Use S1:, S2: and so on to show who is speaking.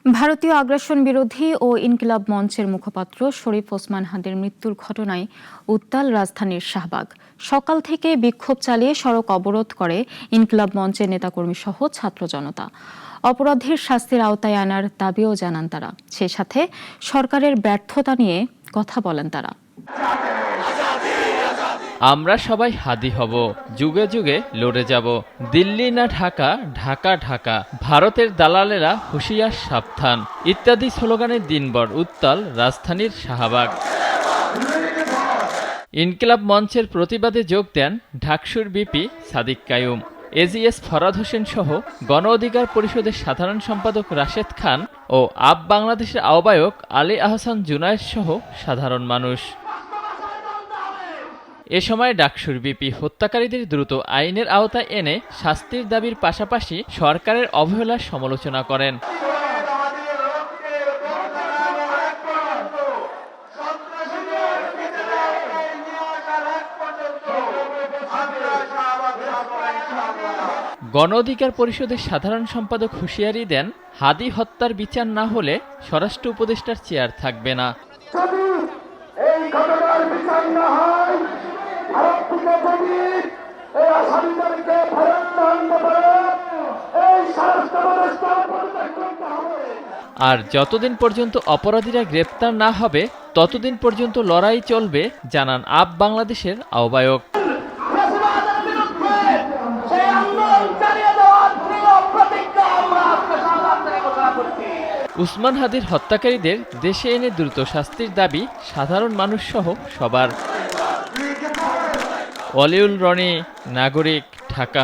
S1: ভারতীয় আগ্রাসন বিরোধী ও ইনকিলাব মঞ্চের মুখপাত্র শরীফ ওসমান হাদির মৃত্যুর ঘটনায় উত্তাল রাজধানীর শাহবাগ। সকাল থেকে বিক্ষোভ চালিয়ে সড়ক অবরোধ করে ইনকিলাব মঞ্চের নেতাকর্মী সহ ছাত্র জনতা। অপরাধীর শাস্তির আওতায় আনার দাবিও জানান তারা। সেই সাথে সরকারের ব্যর্থতা নিয়ে কথা বলেন তারা।
S2: আমরা সবাই হাদি হব, যুগে যুগে লড়ে যাব। দিল্লি না ঢাকা, ঢাকা ঢাকা, ভারতের দালালেরা হুঁশিয়ার সাবধান ইত্যাদি স্লোগানে দিনভর উত্তাল রাজধানীর শাহবাগ। ইনকিলাব মঞ্চের প্রতিবাদে যোগ দেন ঢাকসুর বিপি সাদিক কায়ুম, এজিএস ফরাদ হোসেন সহ গণ অধিকার পরিষদের সাধারণ সম্পাদক রাশেদ খান ও আপ বাংলাদেশের আহ্বায়ক আলী আহসান জুনায়েদ সহ সাধারণ মানুষ। এ সময় ডাকসুর বিপি হত্যাকারীদের দ্রুত আইনের আওতায় এনে শাস্তির দাবির পাশাপাশি সরকারের অবহেলার সমালোচনা করেন। গণ অধিকার পরিষদের সাধারণ সম্পাদক হুঁশিয়ারি দেন, হাদি হত্যার বিচার না হলে স্বরাষ্ট্র উপদেষ্টার চেয়ার থাকবে না। আর যতদিন পর্যন্ত অপরাধীরা গ্রেপ্তার না হবে ততদিন পর্যন্ত লড়াই চলবে, জানান আপ বাংলাদেশের আহ্বায়ক। উসমান হাদির হত্যাকারীদের দেশে এনে দ্রুত শাস্তির দাবি সাধারণ মানুষ সহ সবার। ওয়ালিউল রনি, নাগরিক, ঢাকা।